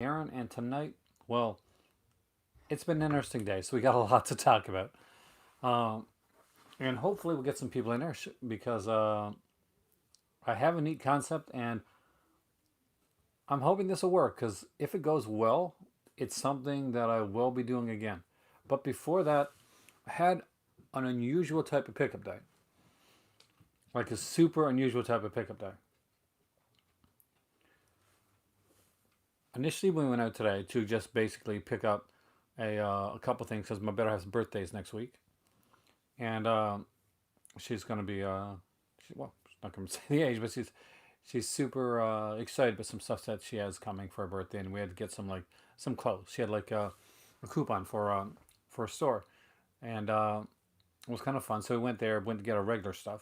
Aaron, and tonight, well, it's been an interesting day, so we got a lot to talk about. Um, and hopefully, we'll get some people in there because I have a neat concept, and I'm hoping this will work. Because if it goes well, it's something that I will be doing again. But before that, I had an unusual type of pickup day, like a super unusual type of pickup day. Initially, we went out today to just basically pick up a couple things because my better half's birthday is next week, and she's going to be well, she's not going to say the age, but she's super excited about some stuff that she has coming for her birthday, and we had to get some clothes. She had a coupon for a store, and it was kind of fun. So we went to get our regular stuff,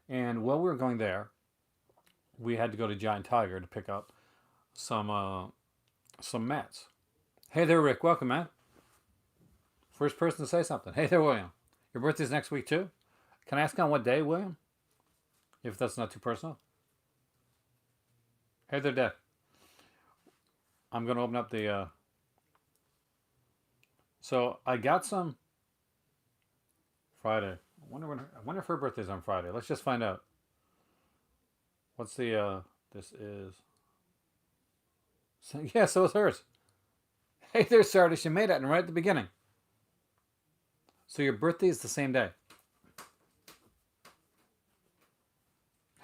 and while we were going there, we had to go to Giant Tiger to pick up some uh, some mats. Hey there, Rick. Welcome, man. First person to say something. Hey there, William. Your birthday's next week too. Can I ask on what day, William? If that's not too personal. Hey there, Dad. I'm gonna open up the. So I got some Friday. I wonder if her birthday's on Friday. Let's just find out. What's the? This is. So, yeah, so it's hers. Hey there, Sardis. You made it, and right at the beginning. So your birthday is the same day.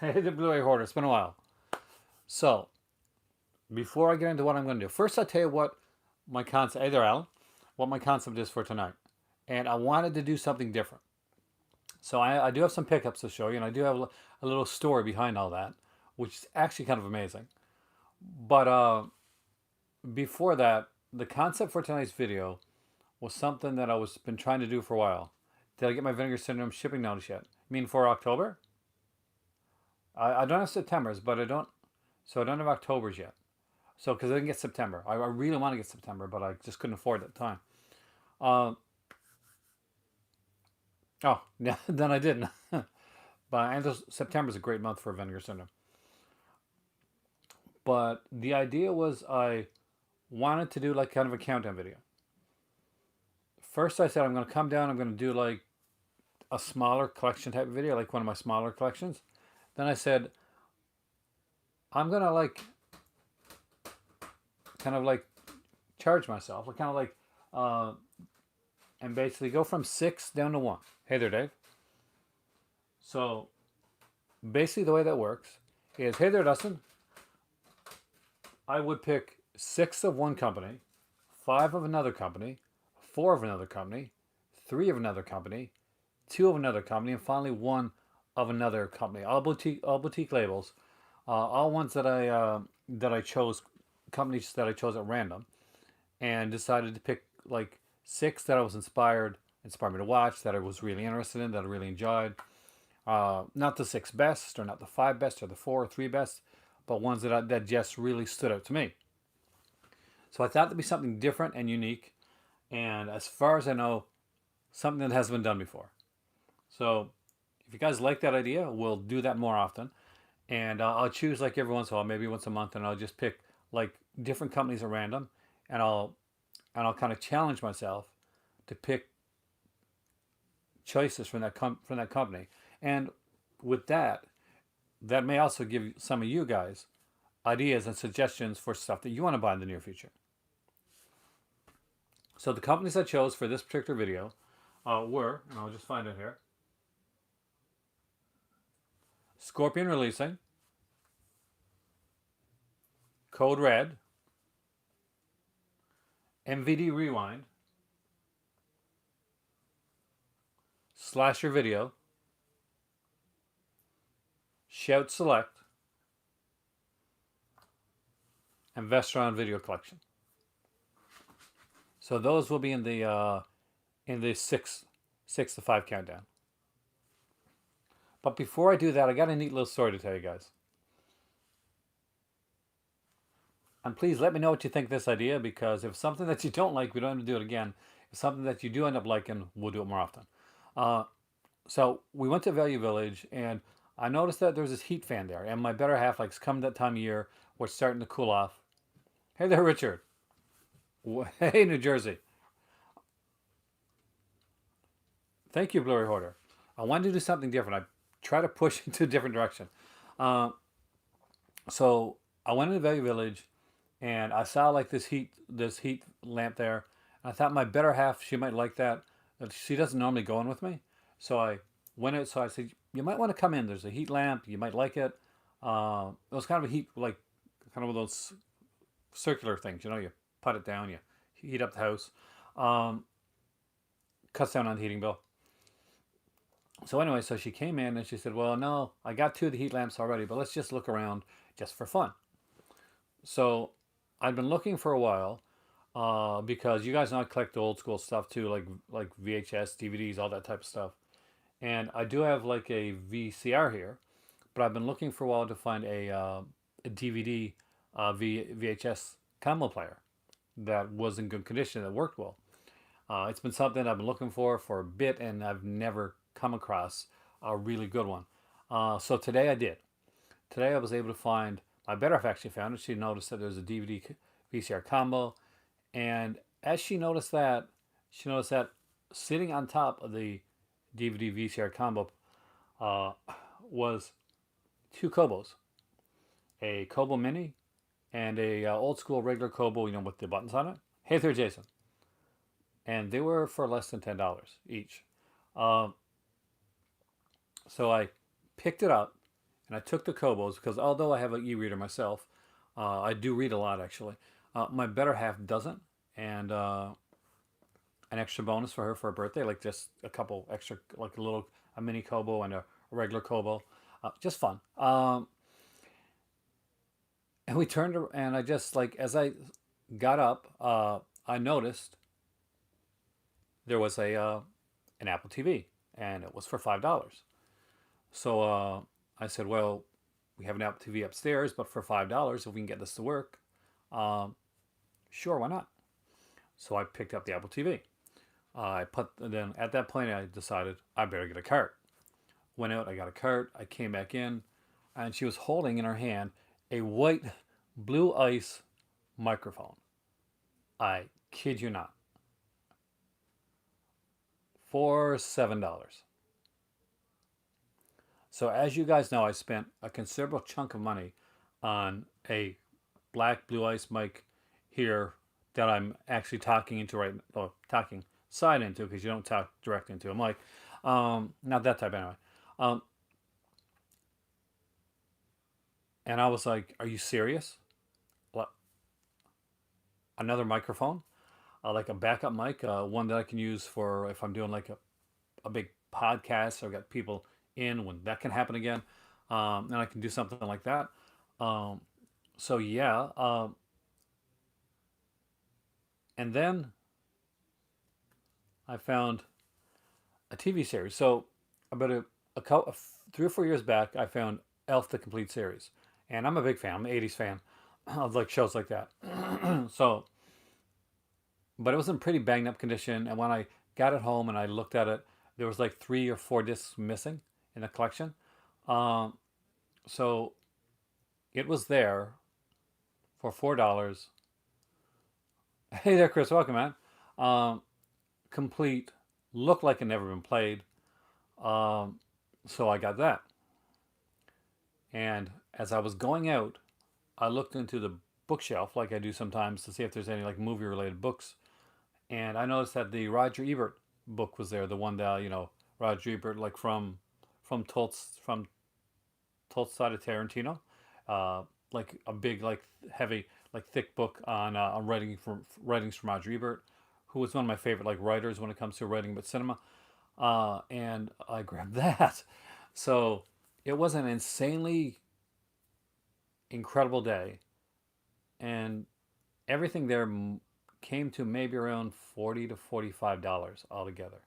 Hey, the Blu Ray Hoarder. It's been a while. So before I get into what I'm going to do, first I'll tell you what my concept. Hey there, Alan. What my concept is for tonight, and I wanted to do something different. So I do have some pickups to show you, and I do have a little story behind all that, which is actually kind of amazing. But before that, the concept for tonight's video was something that I was been trying to do for a while. Did I get my Vinegar Syndrome shipping notice yet? You mean for October? I don't have September's, but I don't. So I don't have October's yet. So because I didn't get September, I really want to get September, but I just couldn't afford it at the time. Uh, oh, yeah, then I didn't. But and September is a great month for Vinegar Syndrome. But the idea was I wanted to do like kind of a countdown video. First, I said I'm going to come down. I'm going to do like a smaller collection type of video, like one of my smaller collections. Then I said I'm going to like kind of like charge myself, like kind of like uh, and basically go from six down to one. Hey there, Dave. So basically, the way that works is, hey there, Dustin. I would pick six of one company, five of another company, four of another company, three of another company, two of another company, and finally one of another company. All boutique labels, all ones that I chose, companies that I chose at random, and decided to pick like six that I was inspired me to watch, that I was really interested in, that I really enjoyed. Not the six best, or not the five best, or the four or three best, but ones that just really stood out to me. So I thought there'd be something different and unique, and as far as I know, something that hasn't been done before. So if you guys like that idea, we'll do that more often, and I'll choose like every once in a while, maybe once a month, and I'll just pick like different companies at random, and I'll kind of challenge myself to pick choices from that company, and with that, that may also give some of you guys ideas and suggestions for stuff that you want to buy in the near future. So the companies I chose for this particular video were, and I'll just find it here, Scorpion Releasing, Code Red, MVD Rewind, Slasher Video, Shout Select, and Vestron Video Collection. So those will be in the six to five countdown. But before I do that, I got a neat little story to tell you guys. And please let me know what you think of this idea, because if it's something that you don't like, we don't have to do it again. If it's something that you do end up liking, we'll do it more often. Uh, so we went to Value Village, and I noticed that there was this heat fan there, and my better half likes come that time of year where it's starting to cool off. Hey there, Richard. Hey, New Jersey. Thank you, Blu Ray Hoarder. I wanted to do something different. I try to push into a different direction. Uh, so I went into Value Village, and I saw like this heat lamp there. I thought my better half, she might like that. She doesn't normally go in with me, so I went out. So I said, you might want to come in. There's a heat lamp. You might like it. It was kind of a heat, like kind of those circular things. You put it down, you heat up the house. Um, Cuts down on the heating bill. So anyway, so she came in and she said, well, no, I got two of the heat lamps already, but let's just look around just for fun. So I've been looking for a while, because you guys know I collect old school stuff too, like VHS, DVDs, all that type of stuff. And I do have like a VCR here, but I've been looking for a while to find a DVD VHS combo player that was in good condition, that worked well. It's been something I've been looking for a bit, and I've never come across a really good one. So today I did. Today I was able to find, my better half actually found it. She noticed that there's a DVD VCR combo, and as she noticed that sitting on top of the DVD VCR combo uh, was two Kobos, a Kobo Mini and a old school regular Kobo, with the buttons on it. Hey there, Jason. And they were for less than $10 each. Um, so I picked it up and I took the Kobos because although I have an e-reader myself, I do read a lot actually. My better half doesn't, and an extra bonus for her for her birthday, like just a couple extra, like a mini Kobo and a regular Kobo, just fun. And we turned and I just like as I got up, I noticed there was a an Apple TV, and it was for $5. So I said, well, we have an Apple TV upstairs, but for $5, if we can get this to work, um, sure, why not? So I picked up the Apple TV. Then at that point I decided I better get a cart. Went out, I got a cart. I came back in, and she was holding in her hand a white Blue Ice microphone. I kid you not, for $7. So as you guys know, I spent a considerable chunk of money on a black Blue Ice mic here that I'm actually talking into right, or talking side into, because you don't talk direct into a mic. Not that type anyway. Um, and I was like, "Are you serious? What? Another microphone? Like a backup mic, one that I can use for if I'm doing like a big podcast, or I've got people in when that can happen again, and I can do something like that." Um, so yeah, and then I found a TV series. So about a couple, 3 or 4 years back, I found Elf the Complete Series, and I'm a big fan. I'm an '80s fan of like shows like that. So, but it was in pretty banged up condition, and when I got it home and I looked at it, there was like 3 or 4 discs missing in the collection. Um, so it was there for $4. Hey there, Chris. Welcome, man. Um, Complete, looked like it never been played. Um, so I got that. And as I was going out, I looked into the bookshelf like I do sometimes to see if there's any like movie related books. And I noticed that the Roger Ebert book was there, the one that Roger Ebert, like from Tolt's side of Tarantino, uh, like a big, like heavy, like thick book on writings from Roger Ebert, who was one of my favorite like writers when it comes to writing about cinema. And I grabbed that. So it was an insanely incredible day, and everything there came to maybe around $40 to $45 altogether.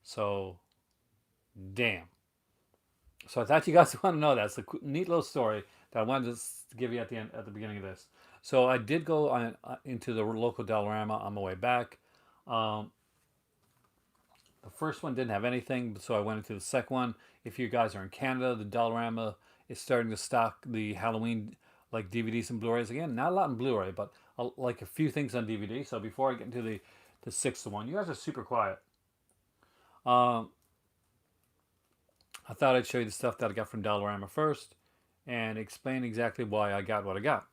So, damn. So I thought you guys want to know that. It's a neat little story that I wanted to give you at the beginning of this. So I did go into the local Dollarama on my way back. Um, the first one didn't have anything, so I went into the second one. If you guys are in Canada, the Dollarama is starting to stock the Halloween like DVDs and Blu-rays again. Not a lot in Blu-ray, but like a few things on DVD. So before I get into the 6 to 1, you guys are super quiet. Um, I thought I'd show you the stuff that I got from Dollarama first, and explain exactly why I got what I got.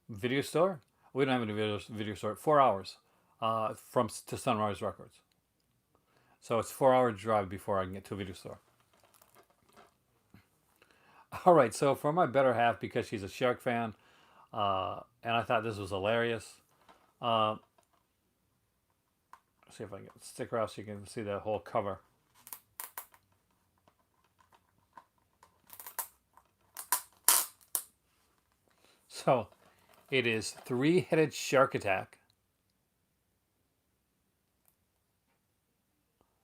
Video store? We don't have a video store. 4 hours from to Sunrise Records. So it's 4 hour drive before I can get to a video store. All right, so for my better half, because she's a shark fan, and I thought this was hilarious. Uh, see if I can get the sticker out so you can see the whole cover. So it is Three-Headed Shark Attack.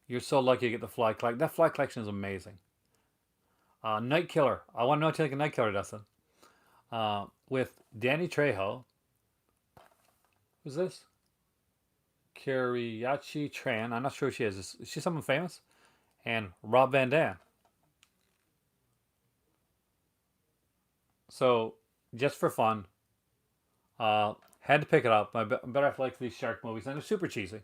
You're so lucky to get the fly collection. That fly collection is amazing. Night Killer. I want to know what you think of Night Killer, Dustin. With Danny Trejo. Who's this? Kiriachi Tran. I'm not sure who she is. Is she someone famous? And Rob Van Dam. So, just for fun, had to pick it up. I better have liked these shark movies, and they're super cheesy.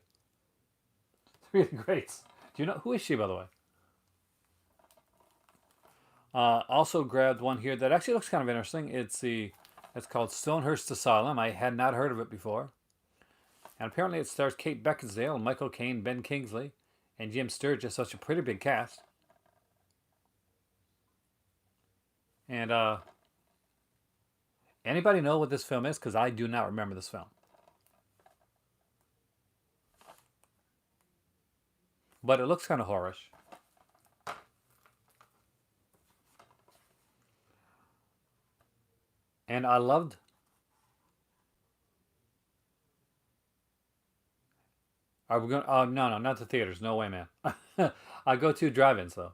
Three of the greats. Do you know who is she, by the way? Also grabbed one here that actually looks kind of interesting. It's called Stonehurst Asylum. I had not heard of it before. And apparently it stars Kate Beckinsale, Michael Caine, Ben Kingsley, and Jim Sturgis. Such a pretty big cast. And anybody know what this film is? Because I do not remember this film. But it looks kind of horrorish. And I loved. Are we going? Oh no, not the theaters. No way, man. I go to drive-ins though.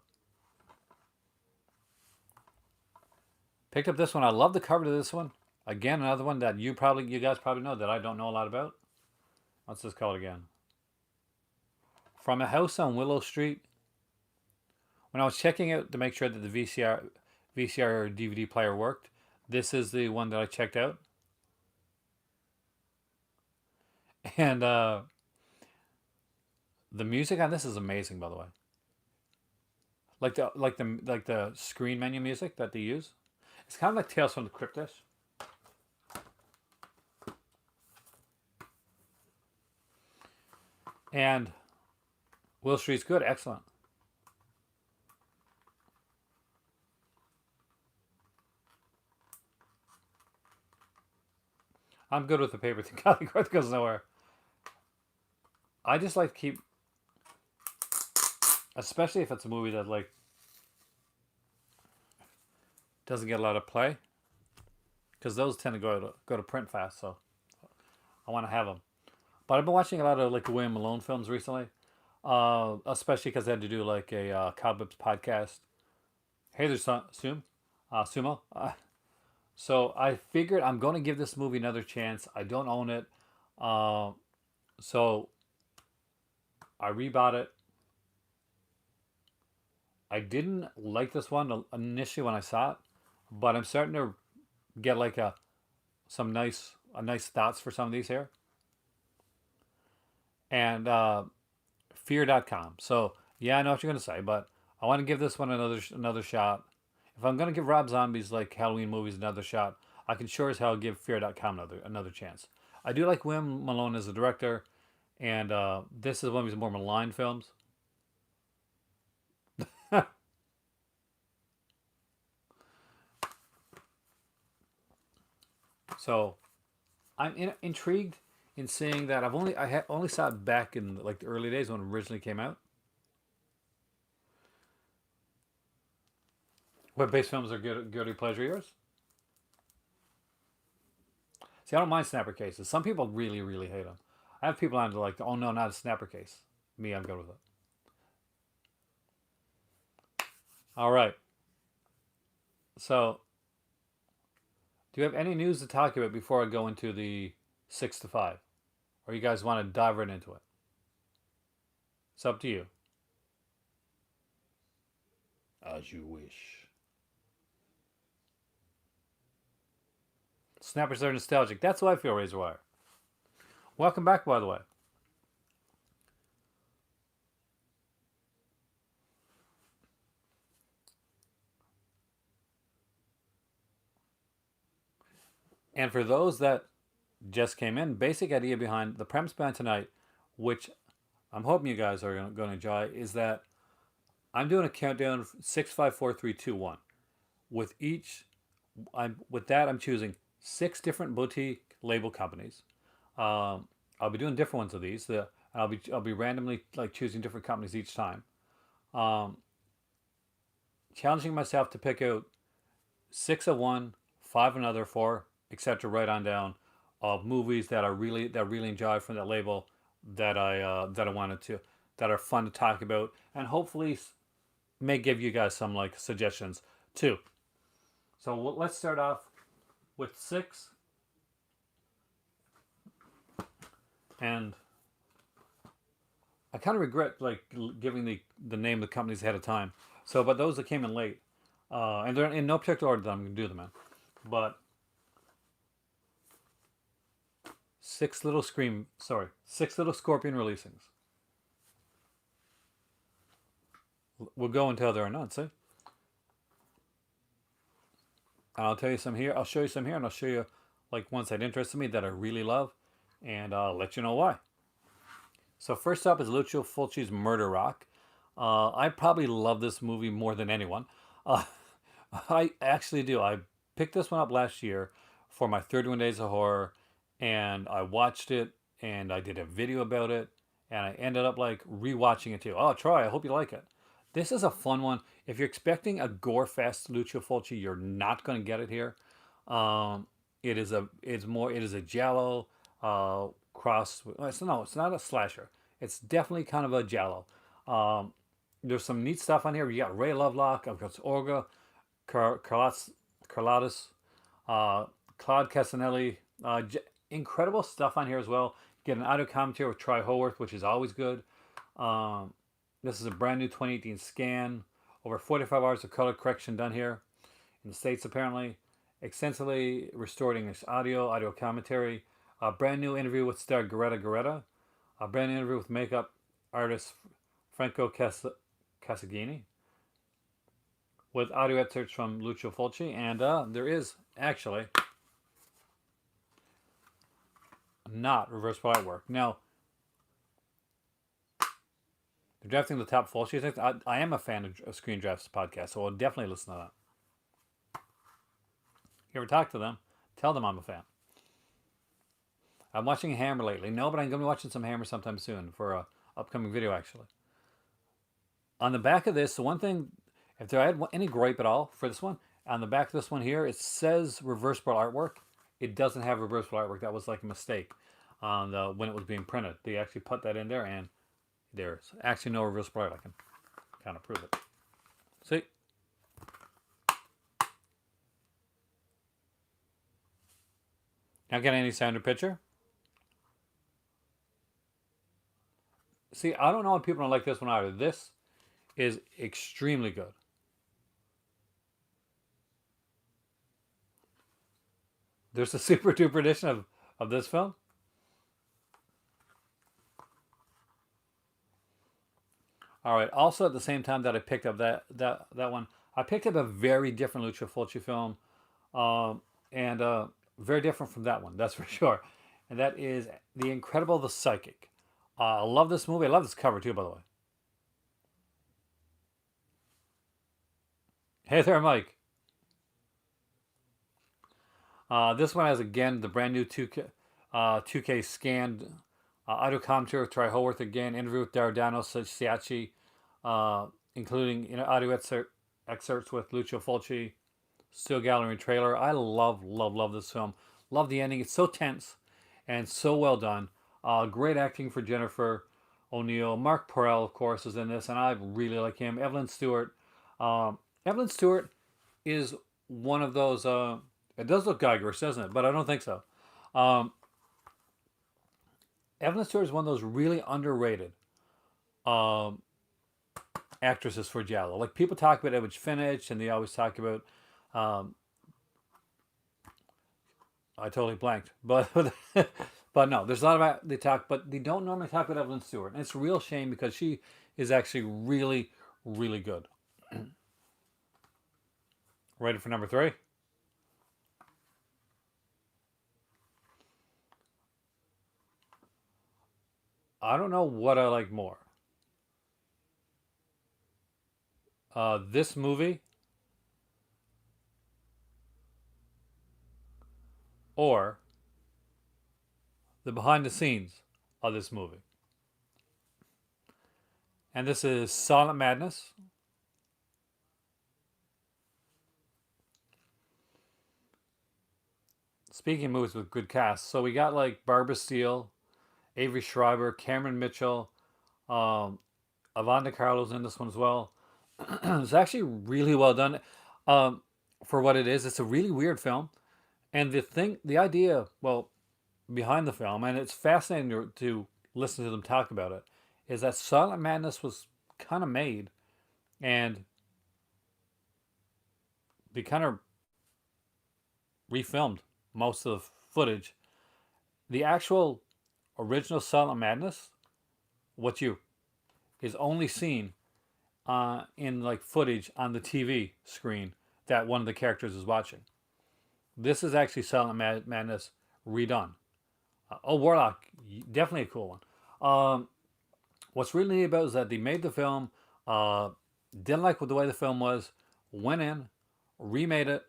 Picked up this one. I love the cover to this one. Again, another one that you guys probably know that I don't know a lot about. What's this called again? From a House on Willow Street. When I was checking out to make sure that the VCR DVD player worked, this is the one that I checked out. And the music on this is amazing, by the way. Like the screen menu music that they use. It's kind of like Tales from the Cryptish. And Will Street's good, excellent. I'm good with the paper thing. It goes nowhere. I just like to keep, especially if it's a movie that like doesn't get a lot of play, because those tend to go to print fast. So I want to have them. But I've been watching a lot of like William Malone films recently, especially because they had to do like a Cowboys podcast. Hey there's Sumo. So I figured I'm going to give this movie another chance. I don't own it. So I rebought it. I didn't like this one initially when I saw it, but I'm starting to get like some nice thoughts for some of these here. And fear.com. So yeah, I know what you're going to say, but I want to give this one another shot. If I'm going to give Rob Zombie's like Halloween movies another shot, I can sure as hell give fear.com another chance. I do like William Malone as a director, and this is one of his more maligned films. So I'm intrigued in seeing that. I only saw it back in like the early days when it originally came out. Web-based films are guilty pleasure yours? See, I don't mind snapper cases. Some people really, really hate them. I have people on to like, oh no, not a snapper case. Me, I'm good with it. All right. So, do you have any news to talk about before I go into the 6 to 5? Or you guys want to dive right into it? It's up to you. As you wish. Snappers are nostalgic. That's how I feel, Razor Wire. Welcome back, by the way. And for those that just came in, basic idea behind the premise behind tonight, which I'm hoping you guys are going to enjoy, is that I'm doing a countdown of 6, 5, 4, 3, 2, 1. With each, I'm choosing 6 different boutique label companies. I'll be doing different ones of these. I'll be randomly like choosing different companies each time. Um, Challenging myself to pick out 6 of one, 5 another, 4, etc. Right on down of movies that really enjoy from that label that I wanted to that are fun to talk about and hopefully may give you guys some like suggestions too. So let's start off with 6, and I kind of regret like giving the name of the companies ahead of time. So, but those that came in late, and they're in no particular order that I'm going to do them in, but 6 little Scorpion releasings. We'll go until there are none. See, I'll tell you some here. I'll show you some here, and I'll show you like ones that interested me that I really love, and I'll let you know why. So first up is Lucio Fulci's Murder Rock. I probably love this movie more than anyone. Uh, I actually do. I picked this one up last year for my 31 Days of Horror, and I watched it, and I did a video about it, and I ended up like rewatching it too. Oh, Troy, I hope you like it. This is a fun one. If you're expecting a gore fest Lucio Fulci, you're not going to get it here. It is a giallo cross. It's not a slasher. It's definitely kind of a giallo. Um, there's some neat stuff on here. You got Ray Lovelock, of course, Olga Carlotis, Claude Casanelli. Incredible stuff on here as well. Get an audio commentary with Troy Haworth, which is always good. Um, this is a brand new 2018 scan. Over 45 hours of color correction done here in the States, apparently. Extensively restored English audio commentary. A brand new interview with star Greta. A brand new interview with makeup artist Franco Casaghini. With audio excerpts from Lucio Fulci. And there is actually not reversible artwork. Now, they're drafting the top Fulci things. I am a fan of Screen Drafts podcast, so I'll definitely listen to that. You ever talk to them? Tell them I'm a fan. I'm watching Hammer lately. No, but I'm going to be watching some Hammer sometime soon for a upcoming video, actually. On the back of this, the one thing, if there had any gripe at all for this one, on the back of this one here, it says reversible artwork. It doesn't have reversible artwork. That was like a mistake on when it was being printed. They actually put that in there, and there's actually no reversible art. I can kind of prove it. See? Not getting any sound or picture. See, I don't know if people don't like this one either. This is extremely good. There's a super duper edition of this film. All right. Also, at the same time that I picked up that one, I picked up a very different Lucio Fulci film, and very different from that one. That's for sure. And that is The Incredible the Psychic. I love this movie. I love this cover too, by the way. Hey there, Mike. This one has again the brand new 2K scanned audio commentary with Troy Haworth again, interview with Daradano Siacci, including audio excerpts with Lucio Fulci, still gallery trailer. I love this film. Love the ending. It's so tense and so well done. Great acting for Jennifer O'Neill. Mark Porrell, of course, is in this, and I really like him. Evelyn Stewart. Evelyn Stewart is one of those. It does look Geigerish, doesn't it? But I don't think so. Evelyn Stewart is one of those really underrated actresses for giallo. Like people talk about Edwidge Finch, and they always talk about I totally blanked, but but no, there's a lot about they talk, but they don't normally talk about Evelyn Stewart, and it's a real shame because she is actually really, really good. Ready for number three? I don't know what I like more. This movie or the behind the scenes of this movie. And this is Silent Madness. Speaking of movies with good casts, so we got like Barbara Steele, Avery Schreiber, Cameron Mitchell, um, Avonda Carlos in this one as well. It's actually really well done um, for what it is. It's a really weird film, and the idea, well, behind the film, and it's fascinating to listen to them talk about it, is that Silent Madness was kind of made, and they kind of refilmed most of the footage. The actual original Silent Madness, what you is only seen in like footage on the TV screen that one of the characters is watching. This is actually Silent Madness redone. Oh, Warlock, definitely a cool one. What's really neat about it is that they made the film, uh, didn't like the way the film was, went in, remade it,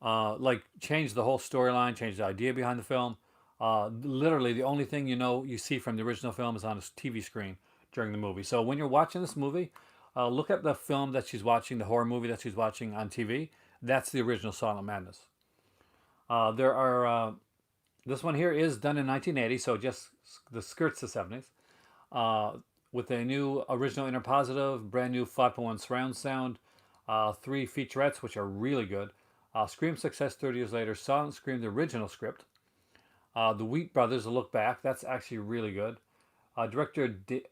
like changed the whole storyline, changed the idea behind the film. Literally, the only thing you see from the original film is on a TV screen during the movie. So when you're watching this movie, look at the film that she's watching, the horror movie that she's watching on TV. That's the original Silent Madness. There are this one here is done in 1980, so just the skirts the 70s, with a new original interpositive, brand new 5.1 surround sound, three featurettes which are really good. Scream success 30 years later, Silent Scream the original script, the Wheat Brothers a look back, that's actually really good. Director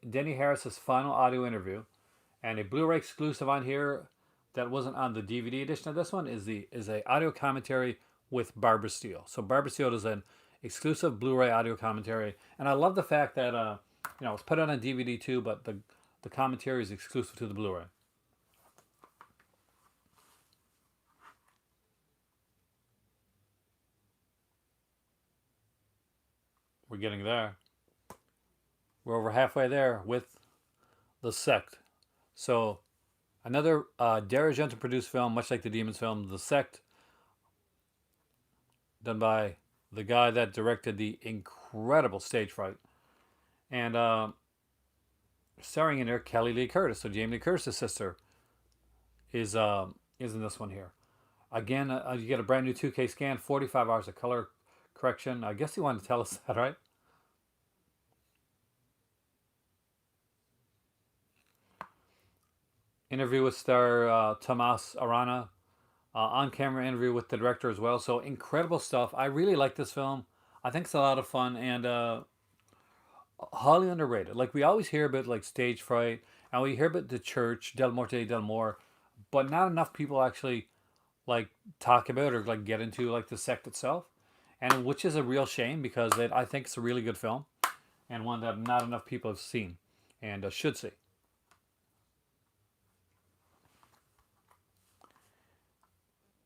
Denny Harris's final audio interview, and a Blu-ray exclusive on here that wasn't on the DVD edition of this one is a audio commentary with Barbara Steele. So Barbara Steele does an exclusive Blu-ray audio commentary, and I love the fact that it's put out on DVD too, but the commentary is exclusive to the Blu-ray. We're getting there. We're over halfway there with The Sect. So another Dario Argento produced film, much like the Demons film, The Sect, done by the guy that directed the incredible Stage Fright, and starring in there Kelly Lee Curtis. So Jamie Lee Curtis' sister is in this one here. Again, you get a brand new 2K scan, 45 hours of color correction. I guess you wanted to tell us that, right? Interview with star Tomas Arana. On-camera interview with the director as well. So incredible stuff. I really like this film. I think it's a lot of fun and highly underrated. Like we always hear about like Stage Fright and we hear about The Church, Del Morte Del More, but not enough people actually like talk about or like get into like the sect itself, and which is a real shame because I think it's a really good film and one that not enough people have seen and should see.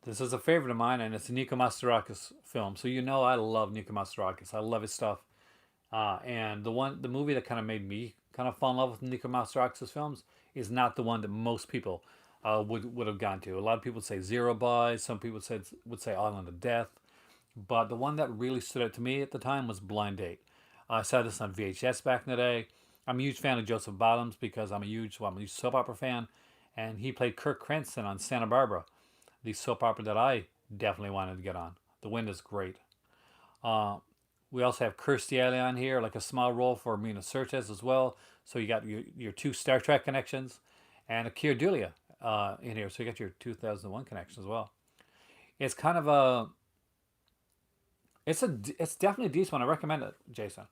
This is a favorite of mine, and it's a Nico Mastorakis film. So I love Nico Mastorakis. I love his stuff. And the movie that kind of made me kind of fall in love with Nico Mastorakis films is not the one that most people would have gone to. A lot of people would say Zero Boy. Some people would say Island of Death. But the one that really stood out to me at the time was Blind Date. I saw this on VHS back in the day. I'm a huge fan of Joseph Bottoms because I'm a huge soap opera fan, and he played Kirk Cranston on Santa Barbara, the soap opera that I definitely wanted to get on. The Wind is great. Uh, we also have Kirstie Alley on here, like a small role for Mina Sirtis as well. So you got your two Star Trek connections, and Akira Dulia in here. So you got your 2001 connection as well. It's kind of it's definitely a decent one. I recommend it, Jason.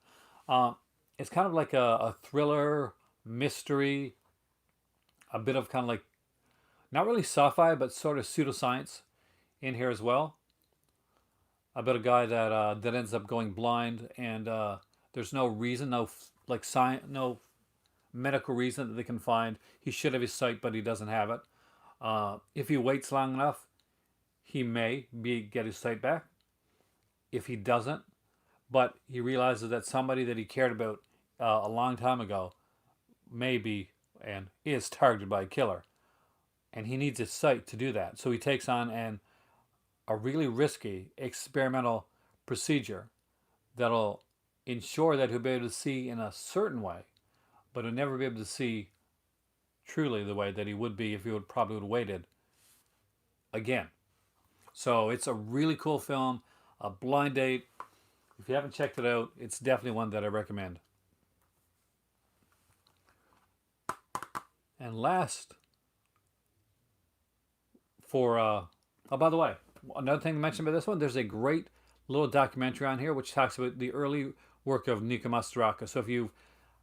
Uh, it's kind of like a thriller, mystery, a bit of kind of like not really sci-fi, but sort of pseudoscience in here as well. about a guy that ends up going blind, and there's no reason, no like science, no medical reason that they can find. He should have his sight, but he doesn't have it. If he waits long enough, he may get his sight back. If he doesn't, but he realizes that somebody that he cared about a long time ago may be and is targeted by a killer, and he needs his sight to do that. So he takes on a really risky experimental procedure that'll ensure that he'll be able to see in a certain way, but he'll never be able to see truly the way that he would be if he would probably would have waited again. So it's a really cool film, a blind date. If you haven't checked it out, it's definitely one that I recommend. And last, for oh, by the way, another thing to mention about this one, there's a great little documentary on here which talks about the early work of Nika Mastraka. So if you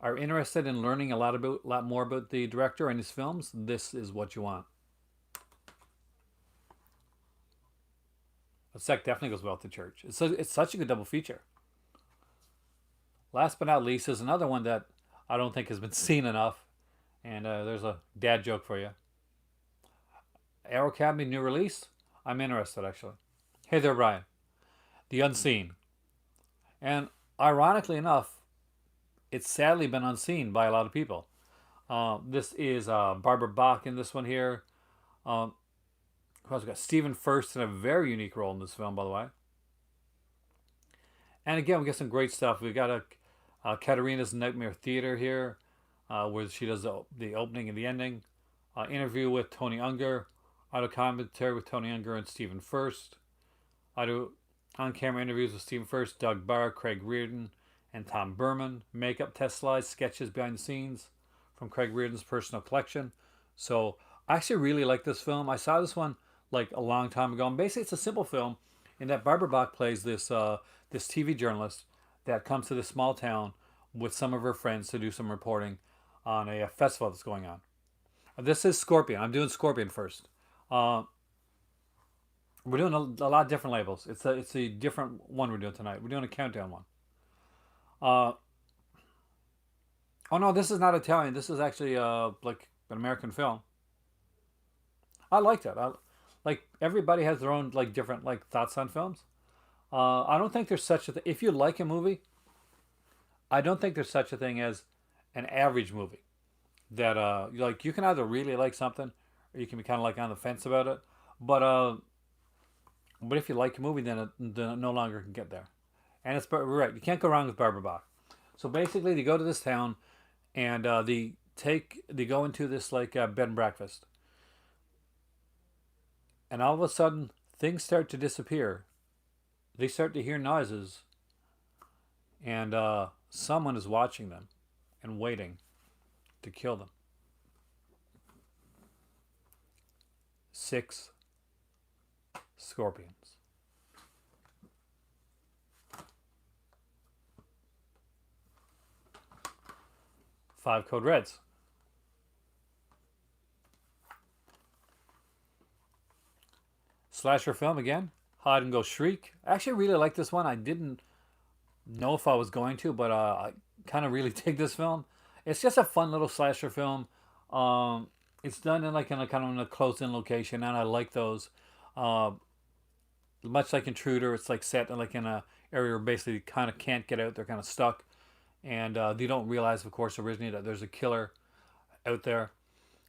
are interested in learning a lot more about the director and his films, this is what you want. The sec definitely goes well with the church. It's such a good double feature. Last but not least is another one that I don't think has been seen enough, and there's a dad joke for you. Arrow Academy new release. I'm interested actually. Hey there, Brian. The Unseen, and ironically enough, it's sadly been unseen by a lot of people. This is Barbara Bach in this one here. Who else? We got Stephen Furst in a very unique role in this film, by the way. And again, we got some great stuff. We got Katerina's Nightmare Theater here, where she does the opening and the ending. Interview with Tony Unger. Auto commentary with Tony Unger and Stephen Furst. I do on-camera interviews with Stephen Furst, Doug Barr, Craig Reardon, and Tom Berman. Makeup test slides, sketches behind the scenes from Craig Reardon's personal collection. So I actually really like this film. I saw this one like a long time ago. And basically, it's a simple film in that Barbara Bach plays this this TV journalist that comes to this small town with some of her friends to do some reporting on a festival that's going on. This is Scorpion. I'm doing Scorpion first. We're doing a lot of different labels. It's a different one we're doing tonight. We're doing a countdown one. Oh no, this is not Italian. This is actually like an American film. I liked it. Like everybody has their own like different like thoughts on films. I don't think there's such a thing. If you like a movie, I don't think there's such a thing as an average movie. That like you can either really like something, or you can be kind of like on the fence about it. But if you like a movie, then it no longer can get there. And it's right. You can't go wrong with Barbara Bach. So basically, they go to this town, and they go into this like bed and breakfast. And all of a sudden, things start to disappear. They start to hear noises. And someone is watching them and waiting to kill them. 6 scorpions. 5 code reds. Slasher film again. Hide and Go Shriek. I actually really like this one. I didn't know if I was going to, but I kind of really dig this film. It's just a fun little slasher film. It's done in like in a kind of in a closed-in location, and I like those. Much like Intruder, it's like set in like in a area where basically kind of can't get out. They're kind of stuck, and they don't realize, of course, originally that there's a killer out there.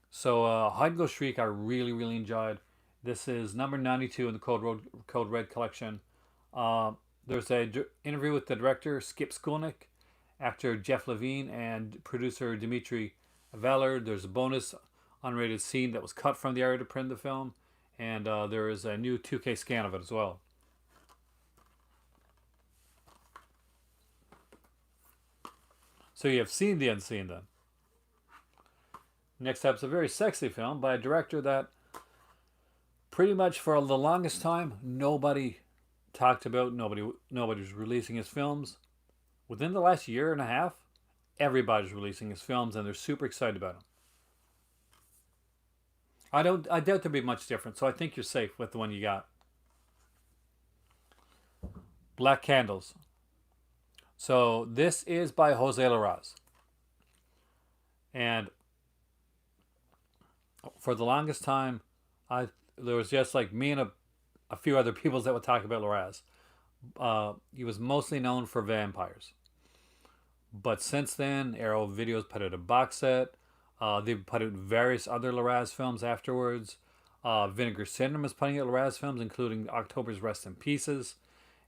So Hide and Go Shriek, I really really enjoyed. This is number 92 in the Code Red collection. There's a interview with the director Skip Skolnick, actor Jeff Levine, and producer Dimitri Valard. There's a bonus unrated scene that was cut from the area to print the film, and there is a new 2K scan of it as well. So you have seen The Unseen then. Next up is a very sexy film by a director that pretty much for the longest time nobody talked about. Nobody was releasing his films. Within the last year and a half, everybody's releasing his films, and they're super excited about them. I doubt there'll be much different, so I think you're safe with the one you got. Black Candles. So this is by Jose Larraz. And for the longest time, I there was just like me and a few other people that would talk about Larraz. He was mostly known for vampires. But since then, Arrow Videos put out a box set. They've put out various other Larraz films afterwards. Vinegar Syndrome is putting out Larraz films, including October's Rest in Pieces.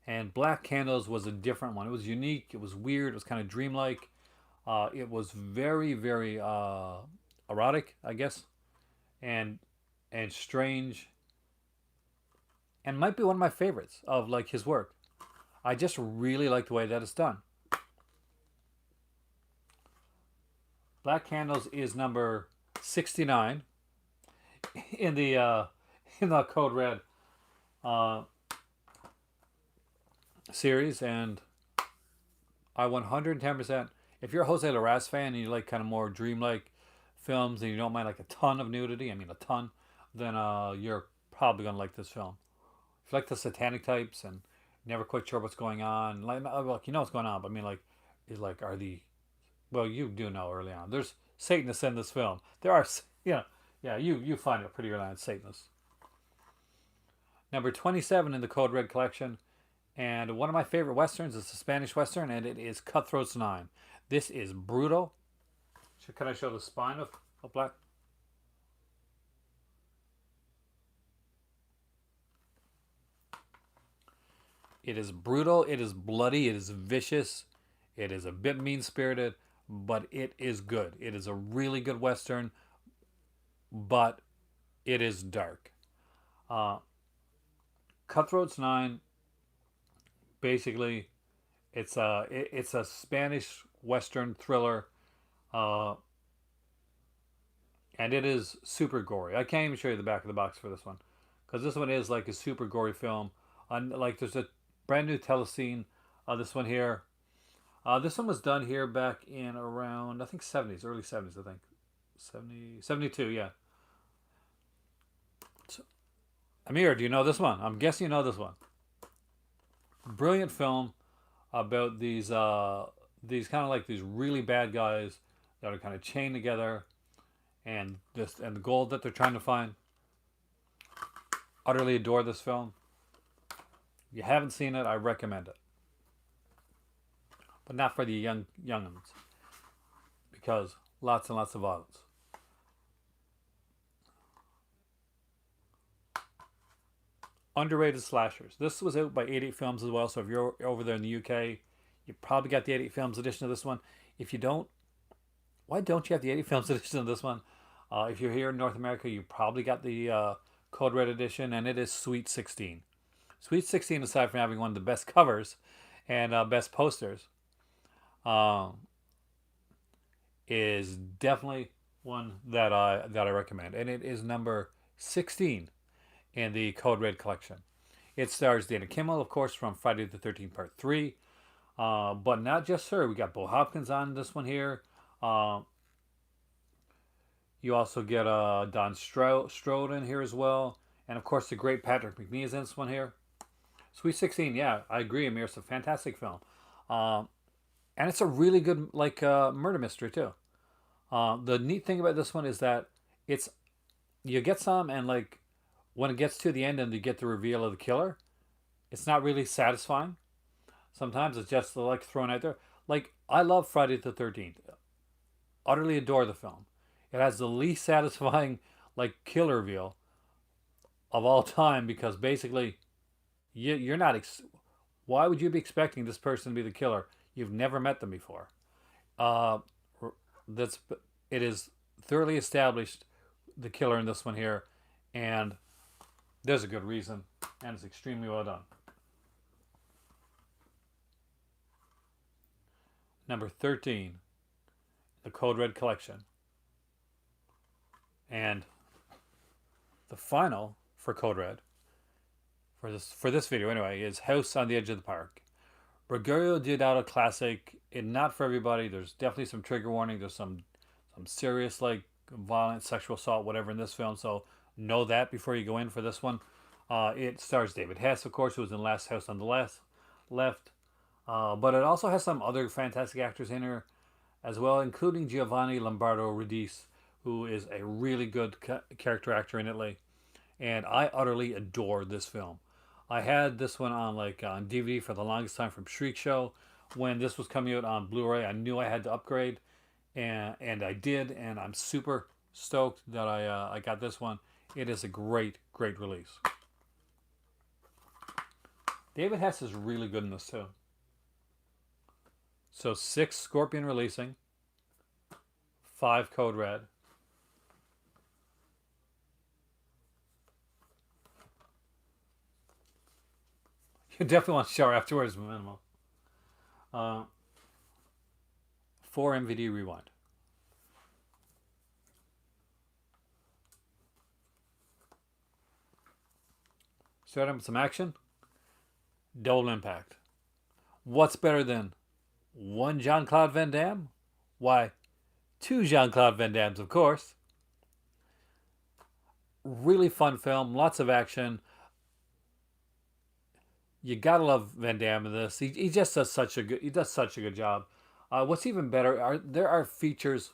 And Black Candles was a different one. It was unique. It was weird. It was kind of dreamlike. It was very, very erotic, I guess, and strange, and might be one of my favorites of like his work. I just really like the way that it's done. Black Candles is number 69 in the Code Red series, and I 110%. If you're a Jose Larraz fan and you like kind of more dreamlike films and you don't mind like a ton of nudity, I mean a ton, then you're probably gonna like this film. If you like the satanic types and never quite sure what's going on, like you know what's going on, but I mean like, is like are the well you do know early on. There's Satanists in this film. There are you find it pretty early on Satanists. Number 27 in the Code Red collection. And one of my favorite westerns is a Spanish western, and it is Cutthroat's 9. This is brutal. Can I show the spine of Black? It is brutal. It is bloody. It is vicious. It is a bit mean-spirited, but it is good. It is a really good western, but it is dark. Cutthroat's 9. Basically, it's a Spanish Western thriller, and it is super gory. I can't even show you the back of the box for this one, because this one is like a super gory film. Like there's a brand new telescene. This one here, this one was done here back in around I think 70s, early 70s. I think 72. Yeah. So, Amir, do you know this one? I'm guessing you know this one. Brilliant film about these kind of like these really bad guys that are kind of chained together, and the gold that they're trying to find. Utterly adore this film. If you haven't seen it, I recommend it, but not for the youngins, because lots and lots of violence. Underrated slashers. This was out by 88 Films as well, so if you're over there in the UK, you probably got the 88 Films edition of this one. If you don't, why don't you have the 88 Films edition of this one? If you're here in North America, you probably got the Code Red edition, and it is Sweet 16. Sweet 16, aside from having one of the best covers and best posters, is definitely one that I recommend, and it is number 16 in the Code Red collection. It stars Dana Kimmel, of course, from Friday the 13th Part 3. But not just her. We got Bo Hopkins on this one here. You also get Don Strode in here as well. And, of course, the great Patrick McNee is in this one here. Sweet 16, yeah, I agree, Amir. It's a fantastic film. And it's a really good, like, murder mystery, too. The neat thing about this one is that you get some, and, like, when it gets to the end and you get the reveal of the killer, it's not really satisfying. Sometimes it's just like thrown out there. Like, I love Friday the 13th. Utterly adore the film. It has the least satisfying like killer reveal of all time, because basically you're not why would you be expecting this person to be the killer? You've never met them before. That's it is thoroughly established, the killer in this one here, and there's a good reason, and it's extremely well done. Number 13, the Code Red collection. And the final for Code Red, for this video anyway, is House on the Edge of the Park. Gregorio Deodato classic. Not for everybody. There's definitely some trigger warning. There's some serious like violent sexual assault, whatever, in this film. So know that before you go in for this one. It stars David Hess, of course, who was in Last House on the Left. left. But it also has some other fantastic actors in here as well, including Giovanni Lombardo Radice, who is a really good character actor in Italy. And I utterly adore this film. I had this one on on DVD for the longest time from Shriek Show. When this was coming out on Blu-ray, I knew I had to upgrade, and I did, and I'm super stoked that I got this one. It is a great release. David Hess is really good in this too. So 6 Scorpion releasing, 5 Code Red. You definitely want to shower afterwards, minimal. 4 MVD Rewind. Starting with some action. Double Impact. What's better than 1 Jean-Claude Van Damme? Why, 2 Jean-Claude Van Dammes, of course. Really fun film, lots of action. You gotta love Van Damme in this. He just does such a good job. What's even better there are features,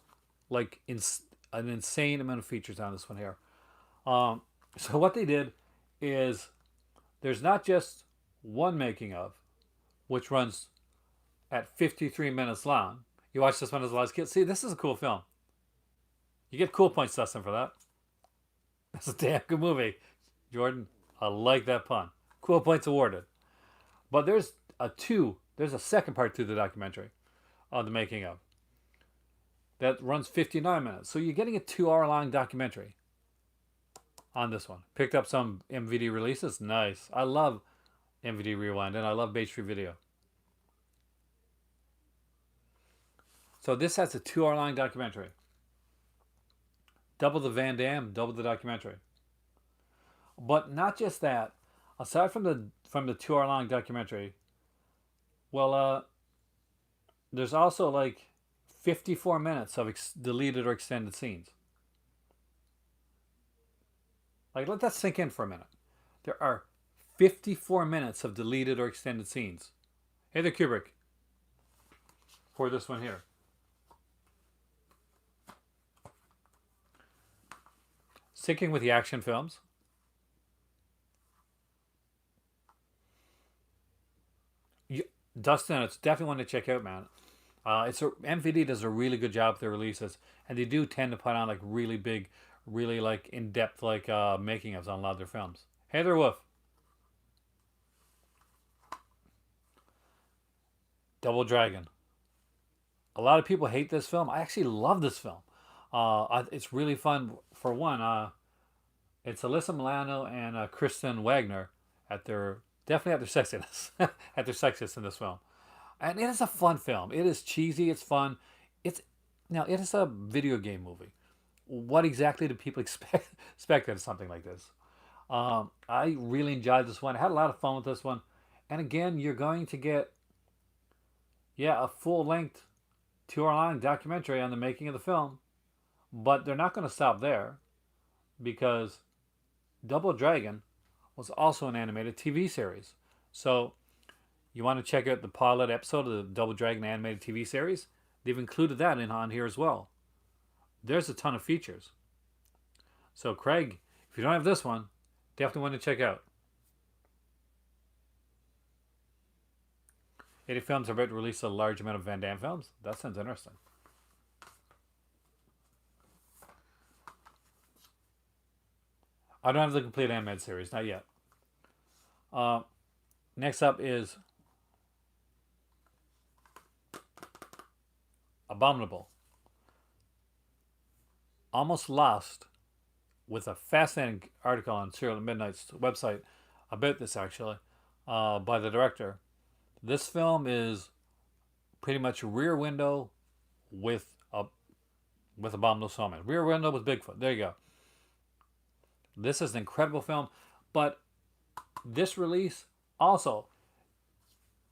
like an insane amount of features on this one here. So what they did is there's not just one making of, which runs at 53 minutes long. You watch this one as a lot of kids. See, this is a cool film. You get cool points, Dustin, for that. That's a damn good movie, Jordan. I like that pun. Cool points awarded. But there's a second part to the documentary on the making of that runs 59 minutes. So you're getting a 2-hour long documentary on this one. Picked up some MVD releases. Nice. I love MVD Rewind and I love Beach Free Video. So this has a 2-hour long documentary. Double the Van Damme, double the documentary. But not just that. Aside from the 2-hour long documentary, well, there's also like 54 minutes of deleted or extended scenes. Like, let that sink in for a minute. There are 54 minutes of deleted or extended scenes. Hey there, Kubrick. For this one here. Sticking with the action films. Dustin, it's definitely one to check out, man. MVD does a really good job with their releases, and they do tend to put on like really big, really like in-depth making ofs on a lot of their films. Hey there, Wolf. Double Dragon. A lot of people hate this film. I actually love this film. It's really fun. For one, it's Alyssa Milano and Kristen Wagner definitely at their sexiness, at their sexiness in this film. And it is a fun film. It is cheesy. It's fun. It is a video game movie. What exactly do people expect of something like this? I really enjoyed this one. I had a lot of fun with this one. And again, you're going to get, a full-length 2-hour long documentary on the making of the film. But they're not going to stop there, because Double Dragon was also an animated TV series. So you want to check out the pilot episode of the Double Dragon animated TV series? They've included that on here as well. There's a ton of features. So Craig, if you don't have this one, definitely want to check out. 80 Films are about to release a large amount of Van Damme films. That sounds interesting. I don't have the complete animated series, not yet. Next up is Abominable. Almost Lost, with a fascinating article on Serial Midnight's website about this, actually, by the director. This film is pretty much Rear Window with Abominable Snowman. Rear Window with Bigfoot. There you go. This is an incredible film, but this release also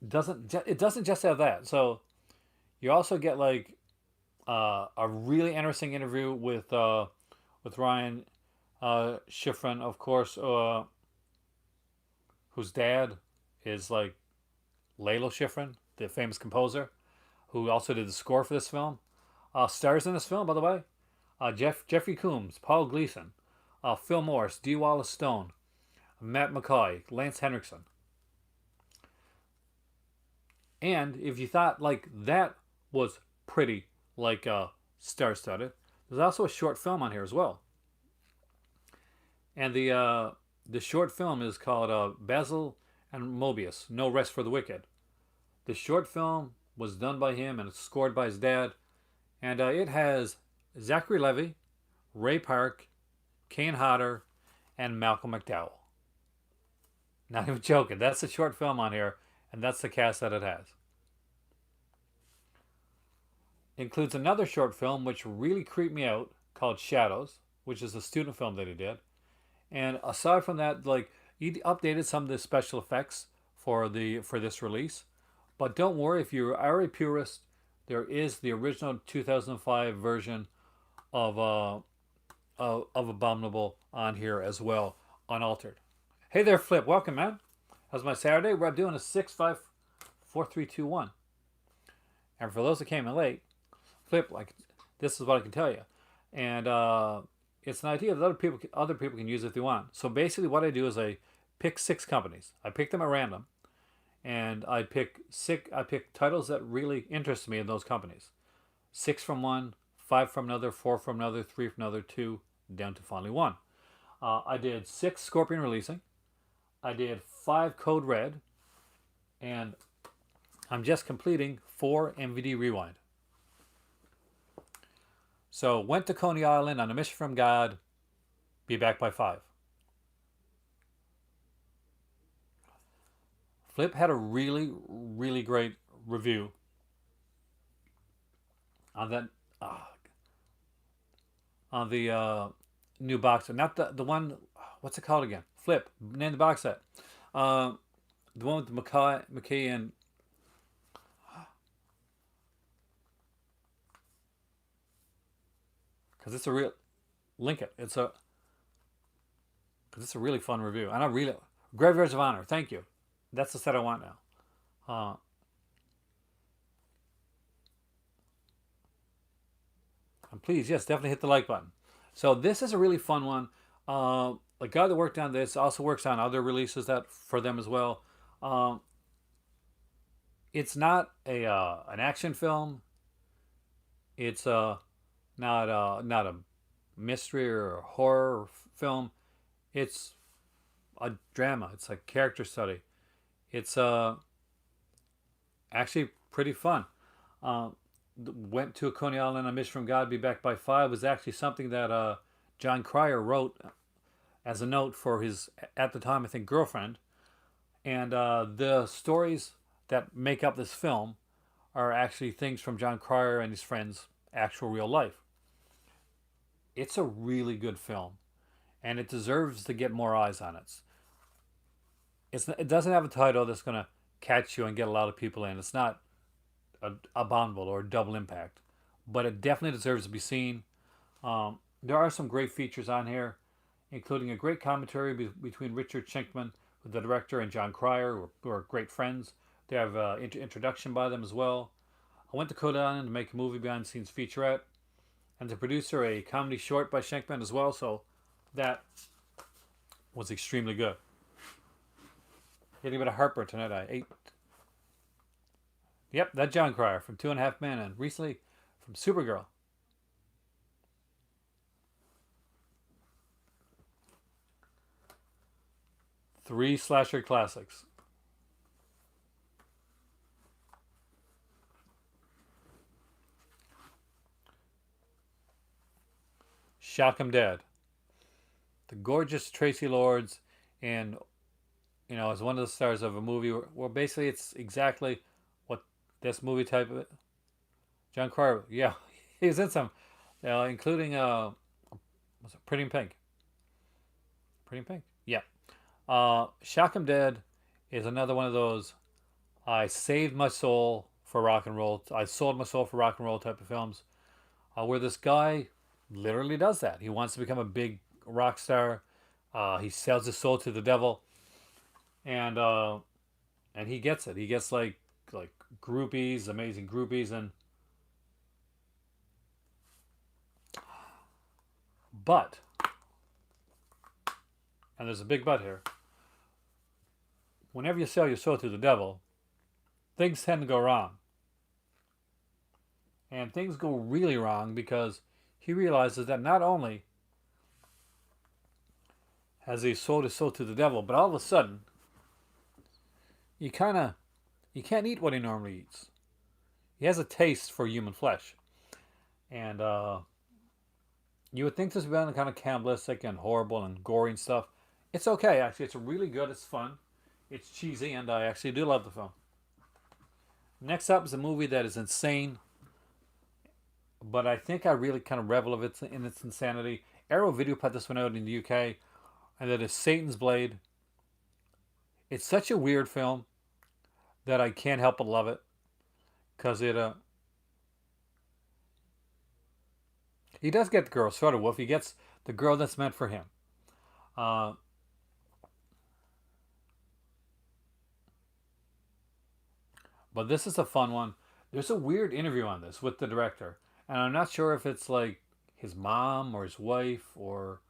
doesn't just have that. So you also get like a really interesting interview with Ryan Schifrin, of course, whose dad is like Lalo Schifrin, the famous composer, who also did the score for this film. Stars in this film, by the way, Jeffrey Combs, Paul Gleason, Phil Morris, D. Wallace Stone, Matt McCoy, Lance Henriksen. And if you thought like that was pretty like star-studded, there's also a short film on here as well. And the short film is called Basil and Mobius, No Rest for the Wicked. The short film was done by him and it's scored by his dad. And it has Zachary Levi, Ray Park, Kane Hodder, and Malcolm McDowell. Not even joking. That's the short film on here, and that's the cast that it has. Includes another short film which really creeped me out called Shadows, which is a student film that he did. And aside from that, like he updated some of the special effects for this release. But don't worry, if you are a purist, there is the original 2005 version of Abominable on here as well, unaltered. Hey there, Flip. Welcome, man. How's my Saturday? We're doing a 6-5-4-3-2-1. And for those that came in late, Flip, like this is what I can tell you, and it's an idea that other people can use if they want. So basically, what I do is I pick 6 companies. I pick them at random, and I pick titles that really interest me in those companies. 6 from one, 5 from another, 4 from another, 3 from another, 2 down to finally 1. I did 6 Scorpion releasing. I did 5 Code Red, and I'm just completing 4 MVD Rewind. So went to Coney Island on a mission from God. Be back by 5. Flip had a really, really great review on that on the new box set. Not the one. What's it called again? Flip. Name the box set. The one with McKay and. Because it's a real. Link it. Because it's a really fun review. And I really. Graveyards of Honor. Thank you. That's the set I want now. And please, yes, definitely hit the like button. So this is a really fun one. The guy that worked on this also works on other releases that for them as well. It's not an action film. It's not a mystery or a horror film. It's a drama. It's a character study. It's actually pretty fun. Went to a Coney Island on a mission from God, be back by 5 was actually something that John Cryer wrote as a note for his, at the time, I think, girlfriend. And the stories that make up this film are actually things from John Cryer and his friends' actual real life. It's a really good film, and it deserves to get more eyes on it. It doesn't have a title that's going to catch you and get a lot of people in. It's not Abominable or Double Impact, but it definitely deserves to be seen. There are some great features on here, including a great commentary between Richard Schenkman, the director, and John Cryer, who are great friends. They have an introduction by them as well. I went to Coney Island to make a movie behind the scenes featurette, and the producer a comedy short by Schenkman as well, so that was extremely good. Getting a bit of heartburn tonight. I ate. Yep, that John Cryer from 2.5 Men, and recently from Supergirl. Three slasher classics. Shock 'em Dead. The gorgeous Tracy Lords, and as one of the stars of a movie where basically it's exactly what this movie type of. John Cryer, yeah, he was in some, including was it Pretty in Pink? Pretty in Pink, yeah. Shock 'em Dead is another one of those. I saved my soul for rock and roll. I sold my soul for rock and roll type of films, where this guy literally does that. He wants to become a big rock star. He sells his soul to the devil, and and he gets it. He gets like groupies, amazing groupies, and but, and there's a big but here. Whenever you sell your soul to the devil, things tend to go wrong. And things go really wrong because he realizes that not only has he sold his soul to the devil, but all of a sudden, you kind of you can't eat what he normally eats. He has a taste for human flesh, and you would think this would be kind of cannibalistic and horrible and gory and stuff. It's okay, actually. It's really good. It's fun. It's cheesy, and I actually do love the film. Next up is a movie that is insane, but I think I really kind of revel of in its insanity. Arrow Video put this one out in the UK, and that is Satan's Blade. It's such a weird film that I can't help but love it because he does get the girl, sort of wolf. He gets the girl that's meant for him. Uh, but this is a fun one. There's a weird interview on this with the director, and I'm not sure if it's like his mom or his wife or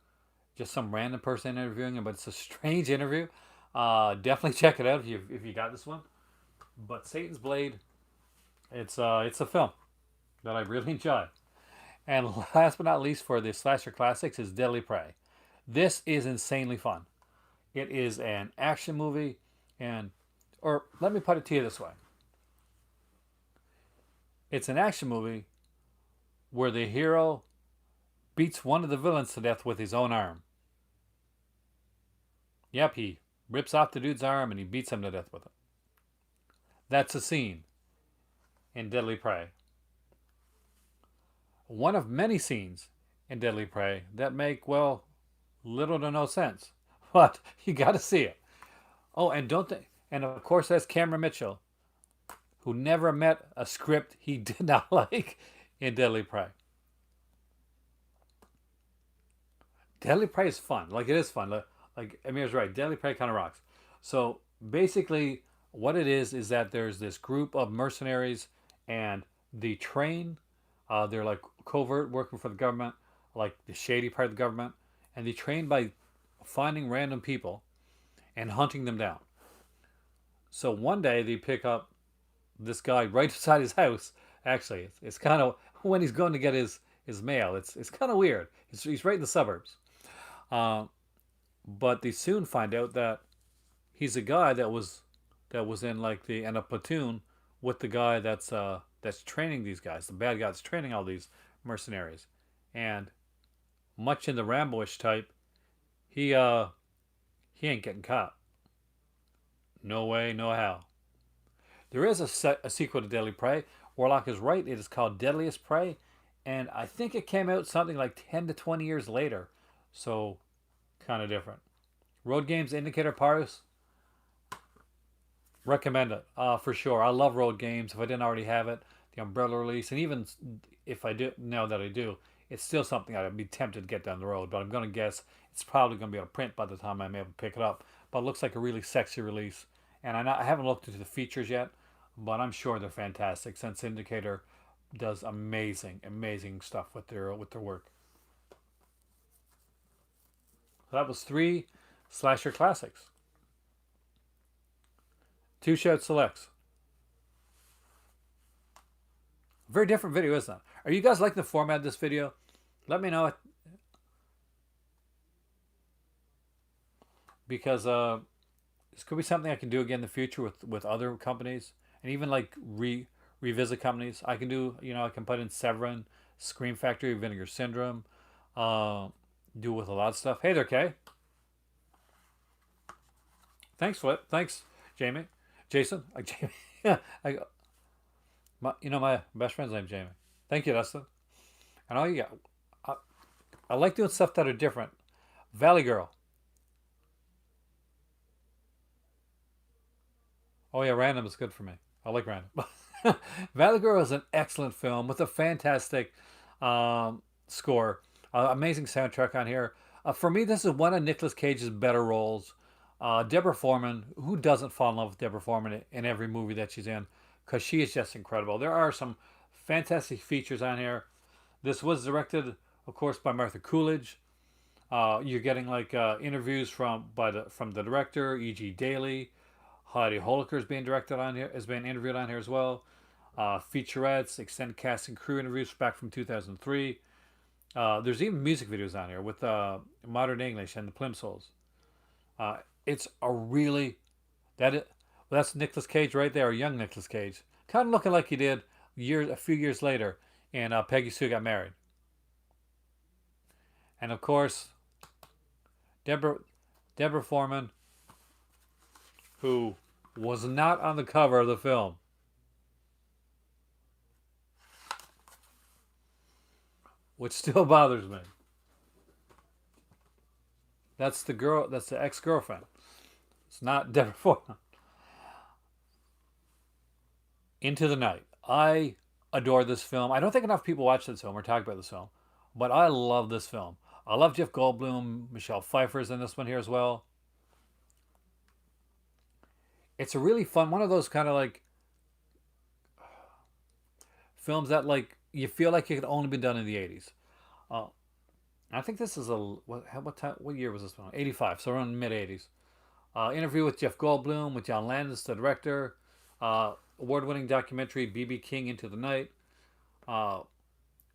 just some random person interviewing him, but it's a strange interview. Definitely check it out if you got this one. But Satan's Blade, it's a film that I really enjoy. And last but not least for the slasher classics is Deadly Prey. This is insanely fun. It is an action movie, and or let me put it to you this way: it's an action movie where the hero beats one of the villains to death with his own arm. Yep, he rips off the dude's arm and he beats him to death with it. That's a scene in Deadly Prey. One of many scenes in Deadly Prey that make, well, little to no sense. But you gotta see it. Oh, and and of course that's Cameron Mitchell, who never met a script he did not like in Deadly Prey. Deadly Prey is fun. Like, it is fun. Like Amir's right. Deadly Prey kind of rocks. So basically, what it is that there's this group of mercenaries, and they train. They're like covert, working for the government, like the shady part of the government, and they train by finding random people and hunting them down. So one day they pick up this guy right beside his house. Actually, it's kind of when he's going to get his mail. It's kind of weird. He's right in the suburbs. Uh, but they soon find out that he's a guy that was in like the in a platoon with the guy that's training these guys, the bad guy that's training all these mercenaries, and much in the Rambo-ish type, he ain't getting caught. No way, no how. There is a sequel to Deadly Prey. Warlock is right. It is called Deadliest Prey, and I think it came out something like 10 to 20 years later, so kind of different. Road Games Indicator Paris. Recommend it for sure. I love Road Games. If I didn't already have it, the Umbrella release, and even if I do now that I do, it's still something I'd be tempted to get down the road. But I'm going to guess it's probably going to be on print by the time I'm able to pick it up. But it looks like a really sexy release, and I haven't looked into the features yet, but I'm sure they're fantastic. Since Indicator does amazing stuff with their work. So that was 3 slasher classics. 2 Shout Selects. Very different video, isn't it? Are you guys liking the format of this video? Let me know. Because this could be something I can do again in the future with other companies. And even like revisit companies. I can do, I can put in Severin, Scream Factory, Vinegar Syndrome. Do with a lot of stuff. Hey there, Kay. Thanks, Flip. Thanks, Jamie. Jason. Jamie. My best friend's name's Jamie. Thank you, Dustin. And all you got. I like doing stuff that are different. Valley Girl. Oh yeah, random is good for me. I like random. Valley Girl is an excellent film with a fantastic score. Amazing soundtrack on here. For me, this is one of Nicolas Cage's better roles. Deborah Foreman, who doesn't fall in love with Deborah Foreman in every movie that she's in? Because she is just incredible. There are some fantastic features on here. This was directed, of course, by Martha Coolidge. You're getting like interviews from the director, E.G. Daly. Heidi Holoker is being directed on here, is being interviewed on here as well. Featurettes, extended cast and crew interviews back from 2003. There's even music videos on here with Modern English and the Plimsolls. It's a really that's Nicolas Cage right there, young Nicolas Cage, kind of looking like he did a few years later in Peggy Sue Got Married. And of course, Deborah Foreman, who was not on the cover of the film. Which still bothers me. That's the girl. That's the ex-girlfriend. It's not Deborah Foreman. Into the Night. I adore this film. I don't think enough people watch this film or talk about this film, but I love this film. I love Jeff Goldblum. Michelle Pfeiffer's in this one here as well. It's a really fun one of those kind of like films that like you feel like it could only be done in the 80s. Uh, I think this is what year was this one? 85, so around mid 80s. Interview with Jeff Goldblum, with John Landis, the director. Award-winning documentary B.B. King, Into the Night.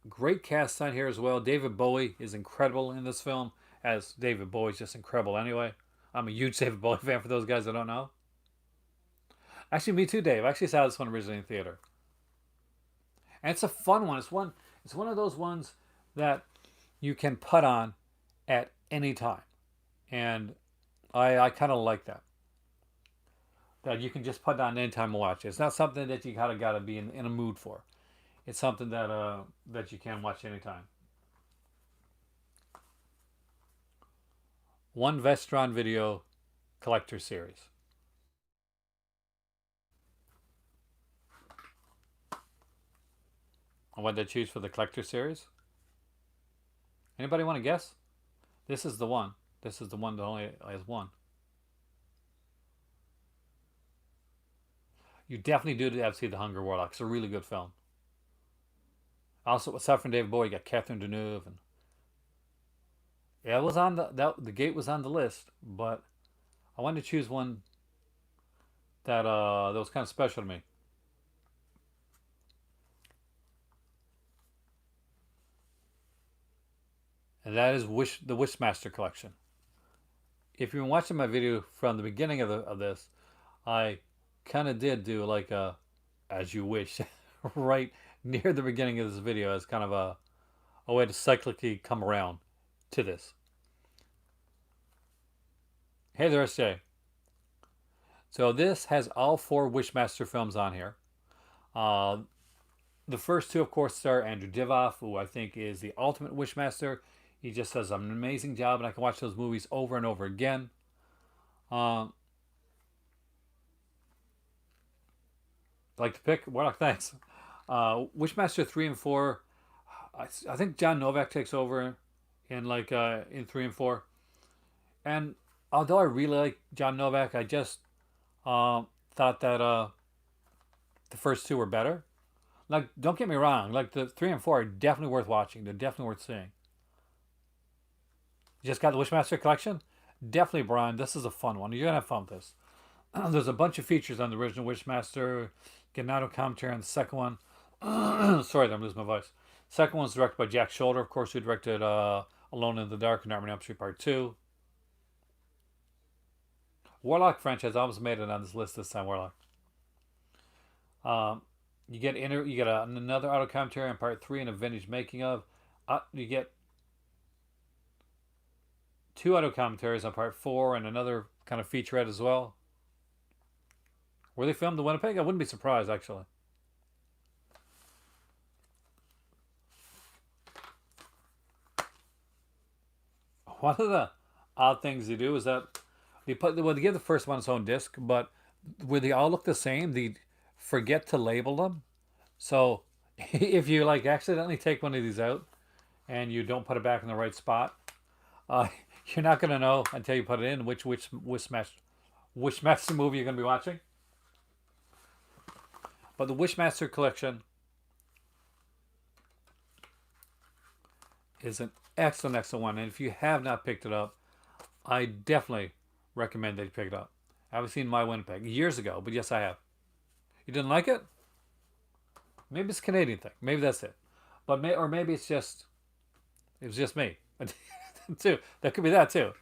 Great cast on here as well. David Bowie is incredible in this film, as David Bowie's just incredible anyway. I'm a huge David Bowie fan for those guys that don't know. Actually, me too, Dave. I actually saw this one originally in theater. And it's a fun one. It's one of those ones that you can put on at any time. And I kind of like that. That you can just put on anytime and watch it. It's not something that you kind of got to be in a mood for. It's something that you can watch anytime. One Vestron Video Collector Series. What did I choose for the collector series? Anybody want to guess? This is the one. This is the one that only has one. You definitely do have to see The Hunger Warlock. It's a really good film. Also, aside from David Bowie, you got Catherine Deneuve, and yeah, it was on the Gate was on the list, but I wanted to choose one that was kind of special to me. And that is the Wishmaster collection. If you've been watching my video from the beginning of this, I kind of did do like a As You Wish right near the beginning of this video as kind of a way to cyclically come around to this. Hey there, SJ. So this has all 4 Wishmaster films on here. The first 2, of course, star Andrew Divoff, who I think is the ultimate Wishmaster. He just does an amazing job, and I can watch those movies over and over again. Like to pick? Well, thanks. Wishmaster 3 and 4. I think John Novak takes over in in 3 and 4. And although I really like John Novak, I just thought that the first 2 were better. Like, don't get me wrong. Like, the 3 and 4 are definitely worth watching. They're definitely worth seeing. You just got the Wishmaster collection? Definitely, Brian. This is a fun one. You're going to have fun with this. There's a bunch of features on the original Wishmaster. Get an auto commentary on the second one. Sorry, I'm losing my voice. Second one's directed by Jack Shoulder, of course, who directed Alone in the Dark and Nightmare on Elm Street Part 2. Warlock franchise almost made it on this list this time, Warlock. You get another auto commentary on Part 3 and a vintage making of. You get 2 auto commentaries on Part 4 and another kind of featurette as well. Were they filmed in Winnipeg? I wouldn't be surprised, actually. One of the odd things they do is that they give the first one its own disc, but where they all look the same, they forget to label them. So if you accidentally take one of these out and you don't put it back in the right spot, You're not gonna know until you put it in Wishmaster movie you're gonna be watching. But the Wishmaster collection is an excellent, excellent one. And if you have not picked it up, I definitely recommend that you pick it up. I haven't seen My Winnipeg years ago, but yes, I have. You didn't like it? Maybe it's a Canadian thing. Maybe that's it. Or maybe it was just me. Too. That could be that too.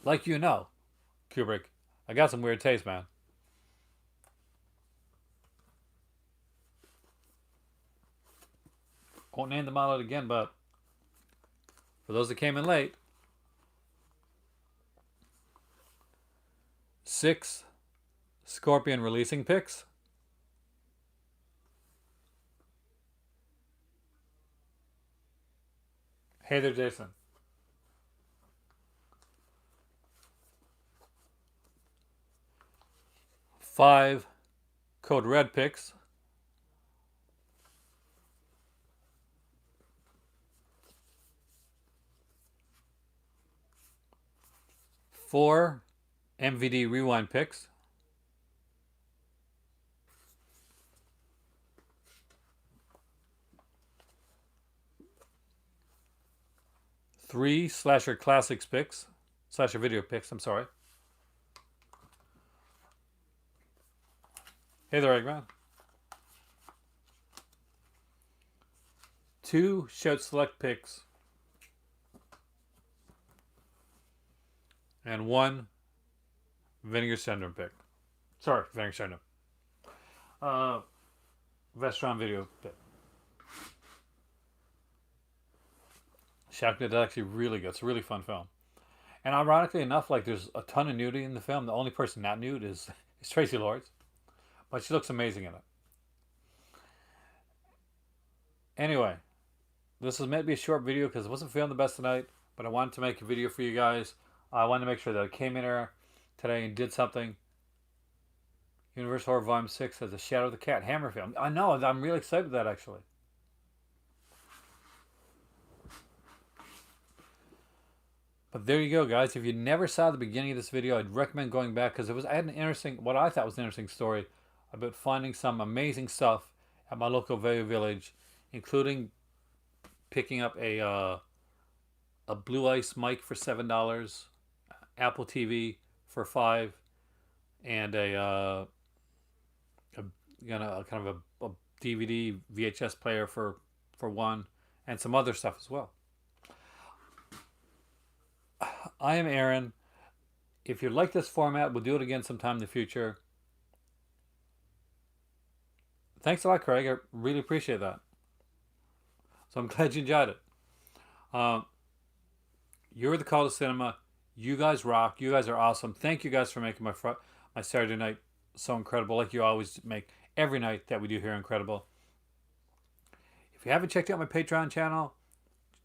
Like Kubrick, I got some weird taste, man. Won't name them all out again, but for those that came in late, 6 Scorpion releasing picks. Hey there, Jason. 5 Code Red picks. 4 MVD Rewind picks. 3 Slasher Classics picks. Slasher Video picks, I'm sorry. Hey there, Eggman. 2 Shout Select picks. And 1 Vinegar Syndrome pick. Sorry, Vinegar Syndrome. Vestron Video pick. Shocked, it's actually really good. It's a really fun film. And ironically enough, like there's a ton of nudity in the film. The only person not nude is Tracy Lords. But she looks amazing in it. Anyway, this was meant to be a short video because I wasn't feeling the best tonight. But I wanted to make a video for you guys. I wanted to make sure that I came in here today and did something. Universal Horror Volume 6 has a Shadow of the Cat Hammer film. I know, I'm really excited with that actually. But there you go, guys. If you never saw the beginning of this video, I'd recommend going back because I had what I thought was an interesting story about finding some amazing stuff at my local Value Village, including picking up a Blue Ice mic for $7, Apple TV for $5, and a kind of a DVD VHS player for $1, and some other stuff as well. I am Aaron. If you like this format, we'll do it again sometime in the future. Thanks a lot, Craig. I really appreciate that. So I'm glad you enjoyed it. You're the call to cinema. You guys rock. You guys are awesome. Thank you guys for making my Saturday night so incredible, like you always make every night that we do here incredible. If you haven't checked out my Patreon channel,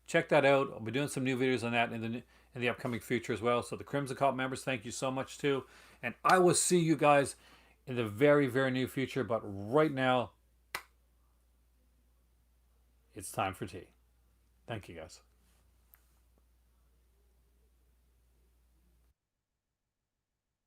check that out. I'll be doing some new videos on that in the upcoming future as well. So the Crimson Cult members, thank you so much too. And I will see you guys in the very, very near future. But right now, it's time for tea. Thank you guys.